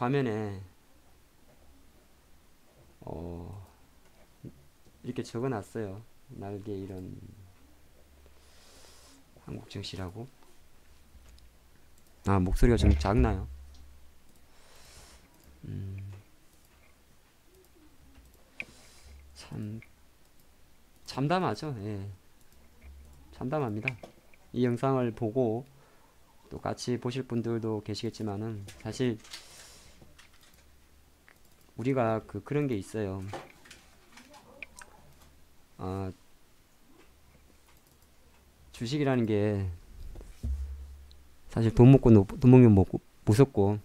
화면에 이렇게 적어놨어요. 날개 이런 한국 증시라고. 아, 목소리가 좀 작나요? 참 참담하죠. 예, 참담합니다. 이 영상을 보고 또 같이 보실 분들도 계시겠지만은 사실 우리가 그런 게 있어요. 주식이라는 게 사실 돈 먹으면 무섭고,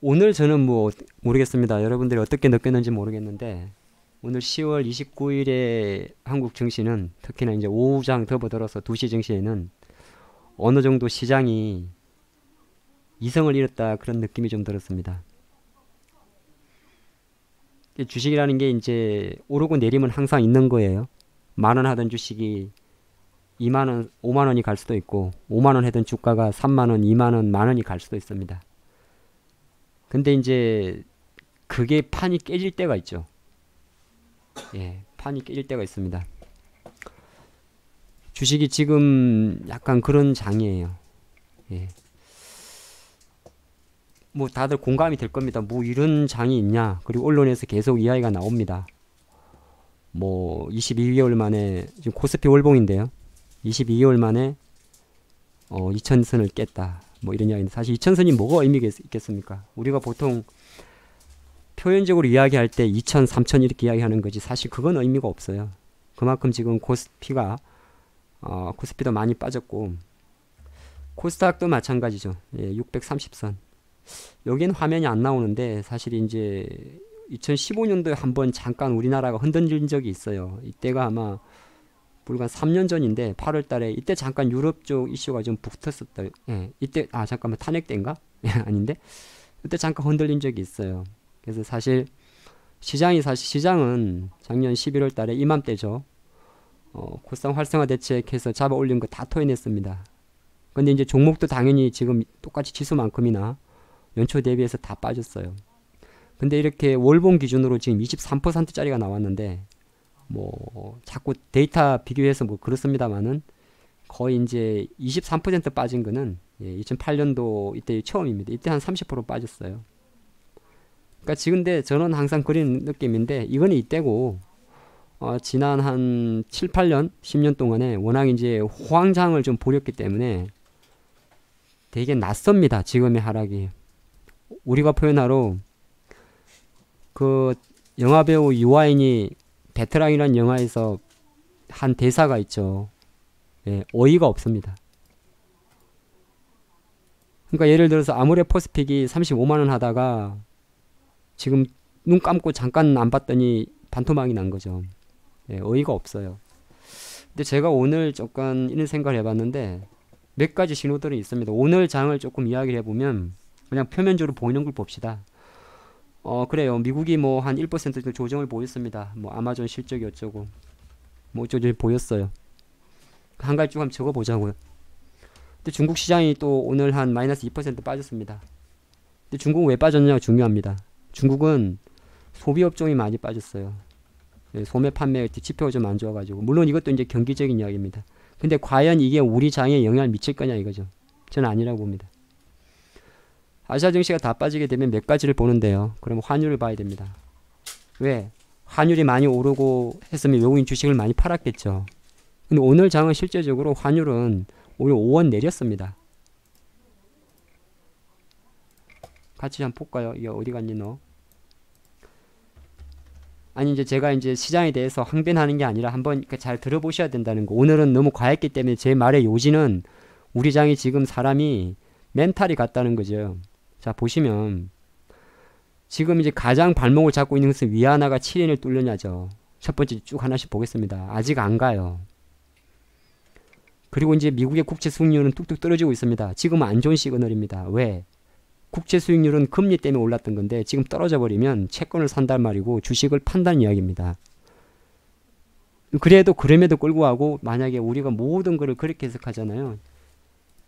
오늘 저는 뭐 모르겠습니다. 여러분들이 어떻게 느꼈는지 모르겠는데 오늘 10월 29일에 한국 증시는 특히나 이제 오후장 접어들어서 2시 증시에는 어느 정도 시장이 이성을 잃었다 그런 느낌이 좀 들었습니다. 주식이라는 게 이제 오르고 내리면 항상 있는 거예요. 10,000원 하던 주식이 2만원, 5만원이 갈 수도 있고 5만원 하던 주가가 3만원, 2만원, 만원이 갈 수도 있습니다. 근데 이제 그게 판이 깨질 때가 있죠. 예, 판이 깨질 때가 있습니다. 주식이 지금 약간 그런 장이에요. 예. 뭐 다들 공감이 될 겁니다. 뭐 이런 장이 있냐. 그리고 언론에서 계속 이야기가 나옵니다. 뭐 22개월 만에, 지금 코스피 월봉인데요, 22개월 만에 2000선을 깼다, 뭐 이런 이야기인데, 사실 2000선이 뭐가 의미가 있겠습니까? 우리가 보통 표현적으로 이야기할 때 2000, 3000 이렇게 이야기하는 거지 사실 그건 의미가 없어요. 그만큼 지금 코스피가 코스피도 많이 빠졌고 코스닥도 마찬가지죠. 예, 630선. 여기는 화면이 안 나오는데 사실 이제 2015년도에 한번 잠깐 우리나라가 흔들린 적이 있어요. 이때가 아마 불과 3년 전인데 8월 달에 이때 잠깐 유럽 쪽 이슈가 좀 붙었었다. 예, 이때 잠깐만, 탄핵 때인가? 아닌데 그때 잠깐 흔들린 적이 있어요. 그래서 사실 시장은 작년 11월 달에 이맘때죠. 코스닥 활성화 대책해서 잡아 올린 거 다 토해냈습니다. 근데 이제 종목도 당연히 지금 똑같이 지수만큼이나 연초 대비해서 다 빠졌어요. 근데 이렇게 월봉 기준으로 지금 23%짜리가 나왔는데, 뭐 자꾸 데이터 비교해서 뭐 그렇습니다만은 거의 이제 23% 빠진 거는 2008년도 이때 처음입니다. 이때 한 30% 빠졌어요. 그러니까 지금 근데 저는 항상 그런 느낌인데, 이거는 이때고 지난 한 7, 8년, 10년 동안에 워낙 이제 호황장을 좀 보렸기 때문에 되게 낯섭니다. 지금의 하락이. 우리가 표현하러 그 영화배우 유아인이 베테랑이라는 영화에서 한 대사가 있죠. 예, 어이가 없습니다. 그러니까 예를 들어서 아모레퍼스픽이 35만원 하다가 지금 눈 감고 잠깐 안 봤더니 반토막이 난 거죠. 예, 어이가 없어요. 근데 제가 오늘 조금 이런 생각을 해봤는데 몇 가지 신호들이 있습니다. 오늘 장을 조금 이야기를 해보면 그냥 표면적으로 보이는 걸 봅시다. 그래요. 미국이 뭐 한 1% 조정을 보였습니다. 뭐 아마존 실적이 어쩌고 뭐 어쩌고 보였어요. 한 가지 쭉 한번 적어보자고요. 근데 중국 시장이 또 오늘 한 마이너스 2% 빠졌습니다. 근데 중국은 왜 빠졌냐가 중요합니다. 중국은 소비업종이 많이 빠졌어요. 소매 판매 지표가 좀 안 좋아가지고. 물론 이것도 이제 경기적인 이야기입니다. 근데 과연 이게 우리 장에 영향을 미칠 거냐 이거죠. 저는 아니라고 봅니다. 아시아 증시가 다 빠지게 되면 몇 가지를 보는데요. 그럼 환율을 봐야 됩니다. 왜? 환율이 많이 오르고 했으면 외국인 주식을 많이 팔았겠죠. 근데 오늘 장은 실제적으로 환율은 오히려 5원 내렸습니다. 같이 한번 볼까요? 이게 어디 갔니 너? 아니 이제 제가 이제 시장에 대해서 항변하는 게 아니라 한번 잘 들어보셔야 된다는 거. 오늘은 너무 과했기 때문에 제 말의 요지는 우리 장이 지금 사람이 멘탈이 같다는 거죠. 자, 보시면 지금 이제 가장 발목을 잡고 있는 것은 위안화가 7엔을 뚫느냐죠. 첫 번째 쭉 하나씩 보겠습니다. 아직 안 가요. 그리고 이제 미국의 국채 수익률은 뚝뚝 떨어지고 있습니다. 지금은 안 좋은 시그널입니다. 왜? 국채 수익률은 금리 때문에 올랐던 건데 지금 떨어져 버리면 채권을 산단 말이고 주식을 판다는 이야기입니다. 그럼에도 끌고 가고 만약에 우리가 모든 거를 그렇게 해석하잖아요.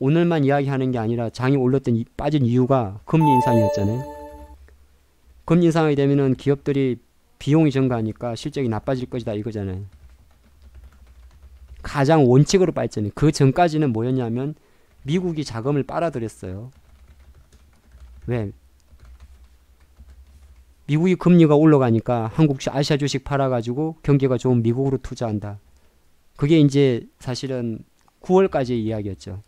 오늘만 이야기하는 게 아니라 장이 올랐던 빠진 이유가 금리 인상이었잖아요. 금리 인상이 되면은 기업들이 비용이 증가하니까 실적이 나빠질 것이다 이거잖아요. 가장 원칙으로 빠졌잖아요. 그 전까지는 뭐였냐면 미국이 자금을 빨아들였어요. 왜? 미국이 금리가 올라가니까 한국 아시아 주식 팔아가지고 경기가 좋은 미국으로 투자한다. 그게 이제 사실은 9월까지의 이야기였죠.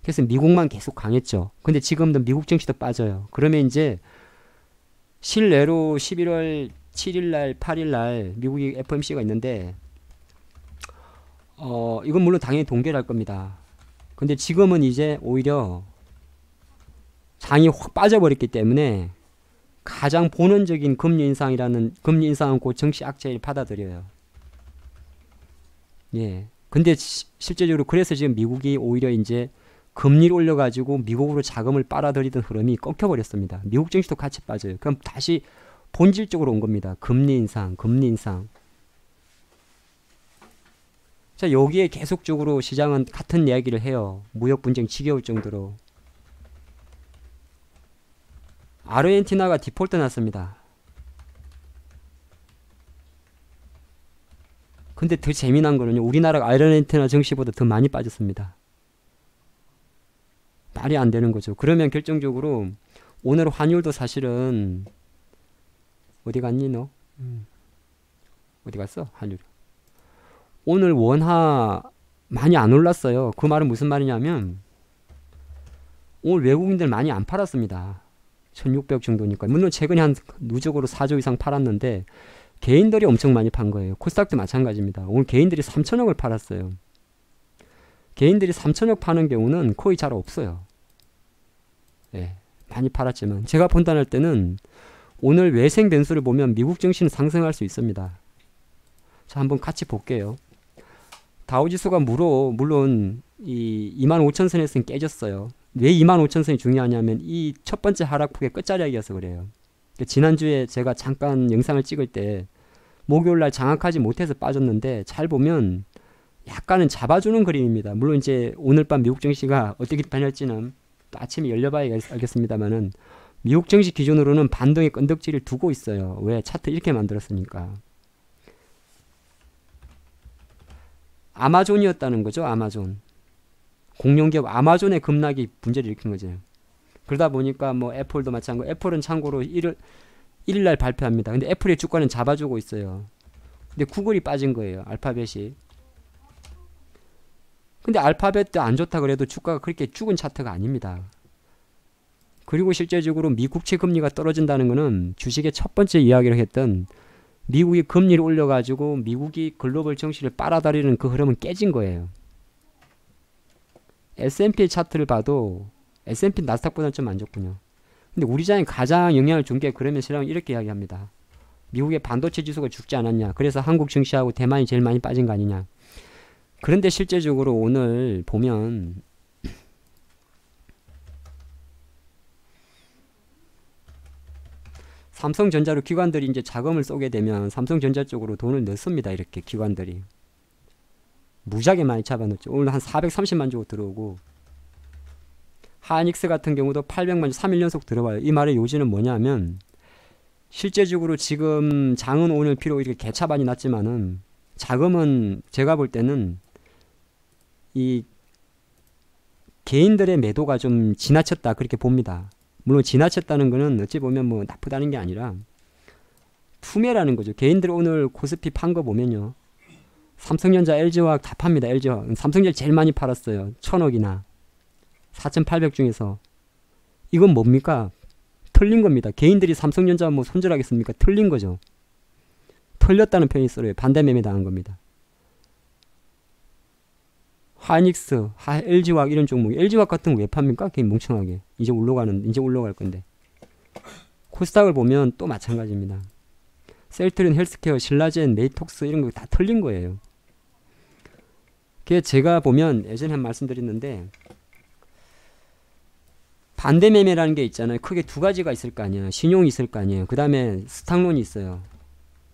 그래서 미국만 계속 강했죠. 근데 지금도 미국 증시도 빠져요. 그러면 이제 실내로 11월 7일날 8일날 미국이 FOMC가 있는데 이건 물론 당연히 동결 할 겁니다. 근데 지금은 이제 오히려 장이 확 빠져버렸기 때문에 가장 본원적인 금리 인상은 곧 정치 악재를 받아들여요. 예. 근데 실제적으로 그래서 지금 미국이 오히려 이제 금리를 올려가지고 미국으로 자금을 빨아들이던 흐름이 꺾여버렸습니다. 미국 증시도 같이 빠져요. 그럼 다시 본질적으로 온 겁니다. 금리 인상. 자, 여기에 계속적으로 시장은 같은 이야기를 해요. 무역 분쟁 지겨울 정도로. 아르헨티나가 디폴트 났습니다. 근데 더 재미난 거는요. 우리나라가 아르헨티나 증시보다 더 많이 빠졌습니다. 말이 안 되는 거죠. 그러면 결정적으로 오늘 환율도 사실은 어디 갔니 너? 어디 갔어? 환율. 오늘 원화 많이 안 올랐어요. 그 말은 무슨 말이냐면 오늘 외국인들 많이 안 팔았습니다. 1600억 정도니까. 물론 최근에 한 누적으로 4조 이상 팔았는데 개인들이 엄청 많이 판 거예요. 코스닥도 마찬가지입니다. 오늘 개인들이 3천억을 팔았어요. 개인들이 3천억 파는 경우는 거의 잘 없어요. 예, 많이 팔았지만 제가 판단할 때는 오늘 외생 변수를 보면 미국 증시는 상승할 수 있습니다. 자, 한번 같이 볼게요. 다우지수가 물론 이 25,000선에서는 깨졌어요. 왜 25,000선이 중요하냐면 이 첫 번째 하락폭의 끝자락이어서 그래요. 지난주에 제가 잠깐 영상을 찍을 때 목요일날 장악하지 못해서 빠졌는데 잘 보면 약간은 잡아주는 그림입니다. 물론 이제 오늘 밤 미국 증시가 어떻게 변할지는 또 아침에 열려봐야 알겠습니다만은 미국 증시 기준으로는 반등의 끈덕지를 두고 있어요. 왜? 차트 이렇게 만들었으니까. 아마존이었다는 거죠. 아마존. 공룡기업 아마존의 급락이 문제를 일으킨 거죠. 그러다 보니까 뭐 애플도 마찬가지고 애플은 참고로 1일날 발표합니다. 근데 애플의 주가는 잡아주고 있어요. 근데 구글이 빠진 거예요. 알파벳이. 근데 알파벳도 안 좋다 그래도 주가가 그렇게 죽은 차트가 아닙니다. 그리고 실제적으로 미국채 금리가 떨어진다는 거는 주식의 첫 번째 이야기를 했던 미국이 금리를 올려가지고 미국이 글로벌 정시를 빨아들이는 그 흐름은 깨진 거예요. S&P 차트를 봐도 S&P 나스닥보다는 좀 안 좋군요. 근데 우리 장에 가장 영향을 준 게 그러면 실은 이렇게 이야기합니다. 미국의 반도체 지수가 죽지 않았냐. 그래서 한국 증시하고 대만이 제일 많이 빠진 거 아니냐. 그런데 실제적으로 오늘 보면 삼성전자로 기관들이 이제 자금을 쏘게 되면 삼성전자 쪽으로 돈을 넣습니다. 이렇게 기관들이. 무지하게 많이 잡아넣죠. 오늘 한 430만 주고 들어오고 하이닉스 같은 경우도 800만 주 3일 연속 들어와요. 이 말의 요지는 뭐냐면 실제적으로 지금 장은 오늘 비록 이렇게 개차반이 났지만은 자금은 제가 볼 때는 이 개인들의 매도가 좀 지나쳤다 그렇게 봅니다. 물론 지나쳤다는 거는 어찌 보면 뭐 나쁘다는 게 아니라 투매라는 거죠. 개인들 오늘 코스피 판 거 보면요. 삼성전자, LG화학 다 팝니다. LG화학. 삼성전자 제일 많이 팔았어요. 1000억이나. 4,800 중에서. 이건 뭡니까? 틀린 겁니다. 개인들이 삼성전자 뭐 손절하겠습니까? 틀린 거죠. 틀렸다는 표현이 쓰여요. 반대 매매 당한 겁니다. 하이닉스, LG화학 이런 종목. LG화학 같은 거 왜 팝니까? 그게 멍청하게. 이제 올라갈 건데. 코스닥을 보면 또 마찬가지입니다. 셀트리온 헬스케어, 신라젠, 네이톡스 이런 거 다 틀린 거예요. 그게 제가 보면 예전에 한 말씀드렸는데 반대 매매라는 게 있잖아요. 크게 두 가지가 있을 거 아니에요. 신용이 있을 거 아니에요. 그 다음에 스탁론이 있어요.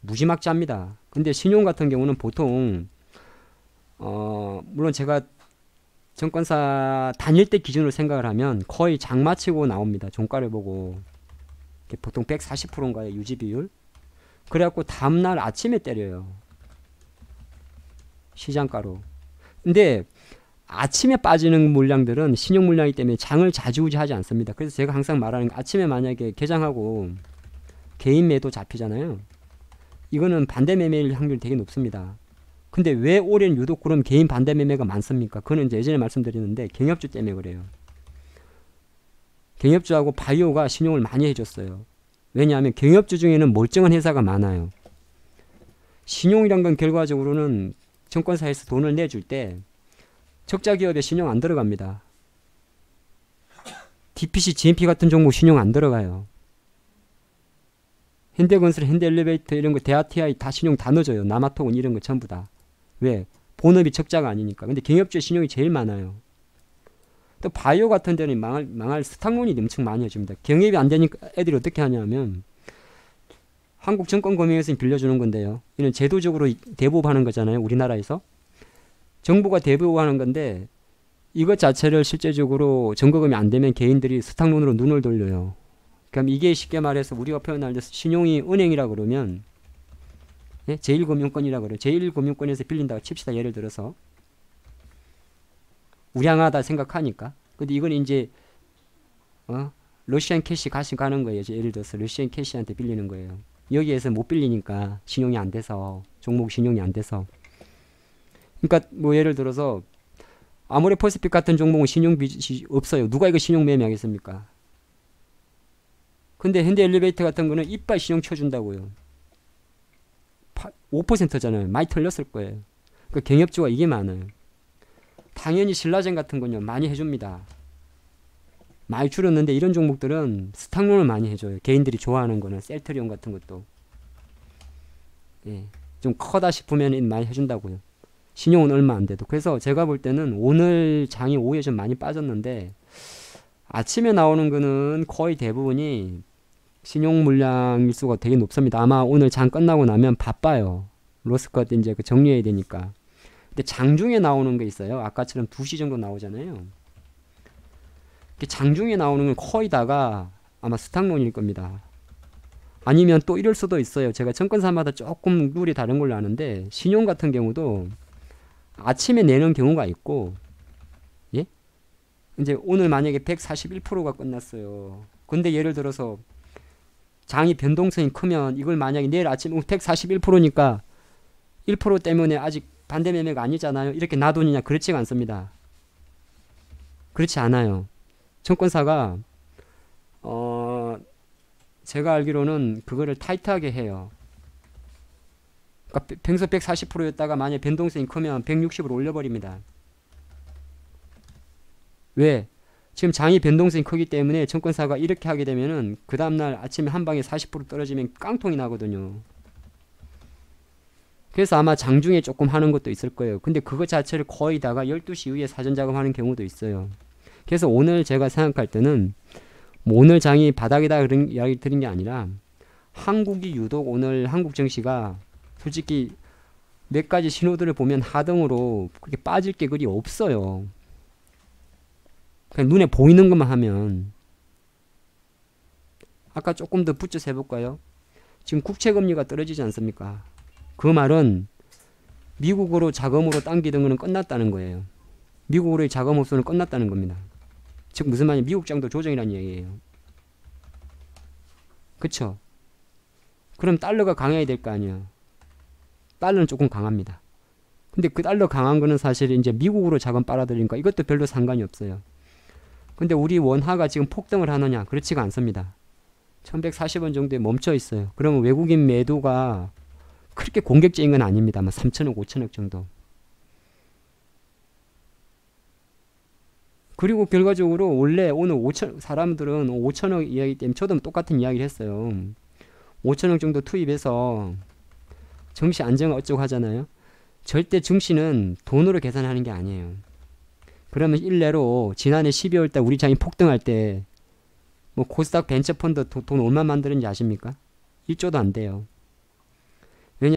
무지막지합니다. 근데 신용 같은 경우는 보통 물론 제가 증권사 다닐 때 기준으로 생각을 하면 거의 장마치고 나옵니다. 종가를 보고. 보통 140%인가요? 유지 비율. 그래갖고 다음날 아침에 때려요. 시장가로. 근데 아침에 빠지는 물량들은 신용 물량이기 때문에 장을 좌지우지하지 않습니다. 그래서 제가 항상 말하는 게 아침에 만약에 개장하고 개인 매도 잡히잖아요. 이거는 반대 매매일 확률이 되게 높습니다. 근데 왜 올해는 유독 그럼 개인 반대 매매가 많습니까? 그거는 이제 예전에 말씀드렸는데 경협주 때문에 그래요. 경협주하고 바이오가 신용을 많이 해줬어요. 왜냐하면 경협주 중에는 멀쩡한 회사가 많아요. 신용이란 건 결과적으로는 증권사에서 돈을 내줄 때 적자 기업에 신용 안 들어갑니다. DPC, GMP 같은 종목 신용 안 들어가요. 현대건설, 현대엘리베이터 이런 거, 대하TI 다 신용 다 넣어줘요. 남아통은 이런 거 전부 다. 왜? 본업이 적자가 아니니까. 근데 경협주에 신용이 제일 많아요. 또 바이오 같은 데는 망할 스탁론이 엄청 많이 해줍니다. 경협이 안 되니까 애들이 어떻게 하냐면 한국증권금융에서 빌려주는 건데요. 이는 제도적으로 대부업하는 거잖아요. 우리나라에서. 정부가 대부업하는 건데 이것 자체를 실제적으로 점거금이 안 되면 개인들이 스탁론으로 눈을 돌려요. 그럼 이게 쉽게 말해서 우리가 표현할 때 신용이 은행이라 그러면 예? 제1금융권이라 그래요. 제1금융권에서 빌린다고 칩시다. 예를 들어서 우량하다 생각하니까. 근데 이건 이제 러시안 캐시 가는 거예요. 예를 들어서 러시안 캐시한테 빌리는 거예요. 여기에서 못 빌리니까 신용이 안 돼서 종목 신용이 안 돼서. 그러니까 뭐 예를 들어서 아모레퍼시픽 같은 종목은 신용빚이 없어요. 누가 이거 신용 매매하겠습니까? 근데 현대엘리베이터 같은 거는 이빨 신용 쳐준다고요. 5%잖아요. 많이 털렸을 거예요. 그 경협주가 이게 많아요. 당연히 신라젠 같은 건요. 많이 해줍니다. 많이 줄었는데 이런 종목들은 스탁론을 많이 해줘요. 개인들이 좋아하는 거는 셀트리온 같은 것도. 예, 좀 커다 싶으면 많이 해준다고요. 신용은 얼마 안 돼도. 그래서 제가 볼 때는 오늘 장이 오후에 좀 많이 빠졌는데 아침에 나오는 거는 거의 대부분이 신용 물량 일수가 되게 높습니다. 아마 오늘 장 끝나고 나면 바빠요. 로스컷 이제 그 정리해야 되니까. 근데 장중에 나오는 게 있어요. 아까처럼 2시 정도 나오잖아요. 장중에 나오는 건 거의 다가 아마 스탁론일 겁니다. 아니면 또 이럴 수도 있어요. 제가 증권사마다 조금 룰이 다른 걸로 아는데 신용 같은 경우도 아침에 내는 경우가 있고, 예? 이제 오늘 만약에 141%가 끝났어요. 근데 예를 들어서 장이 변동성이 크면 이걸 만약에 내일 아침 141%니까 1% 때문에 아직 반대 매매가 아니잖아요. 이렇게 놔두느냐? 그렇지가 않습니다. 그렇지 않아요. 증권사가 제가 알기로는 그거를 타이트하게 해요. 그러니까 평소 140%였다가 만약 변동성이 크면 160으로 올려버립니다. 왜? 지금 장이 변동성이 크기 때문에 증권사가 이렇게 하게 되면은 그 다음날 아침에 한 방에 40% 떨어지면 깡통이 나거든요. 그래서 아마 장중에 조금 하는 것도 있을 거예요. 근데 그거 자체를 거의 다가 12시 이후에 사전 작업하는 경우도 있어요. 그래서 오늘 제가 생각할 때는 뭐 오늘 장이 바닥이다 그런 이야기 드린 게 아니라 한국이 유독 오늘 한국 증시가 솔직히 몇 가지 신호들을 보면 하등으로 그렇게 빠질 게 그리 없어요. 그냥 눈에 보이는 것만 하면. 아까 조금 더 붙여서 해볼까요? 지금 국채금리가 떨어지지 않습니까? 그 말은 미국으로 자금으로 당기던 거는 끝났다는 거예요. 미국으로의 자금 흡수는 끝났다는 겁니다. 즉 무슨 말이냐? 미국 장도 조정이라는 얘기예요. 그쵸? 그럼 달러가 강해야 될 거 아니야. 달러는 조금 강합니다. 근데 그 달러 강한 거는 사실 이제 미국으로 자금 빨아들이니까 이것도 별로 상관이 없어요. 근데 우리 원화가 지금 폭등을 하느냐? 그렇지가 않습니다. 1140원 정도에 멈춰 있어요. 그러면 외국인 매도가 그렇게 공격적인 건 아닙니다. 아마 3천억, 5천억 정도. 그리고 결과적으로 원래 오늘 5천, 사람들은 5천억 이야기 때문에 저도 똑같은 이야기를 했어요. 5천억 정도 투입해서 증시 안정 어쩌고 하잖아요. 절대 증시는 돈으로 계산하는 게 아니에요. 그러면 일례로 지난해 12월달 우리 장이 폭등할 때 뭐 코스닥 벤처펀드 돈 얼마 만드는지 아십니까? 1조도 안 돼요.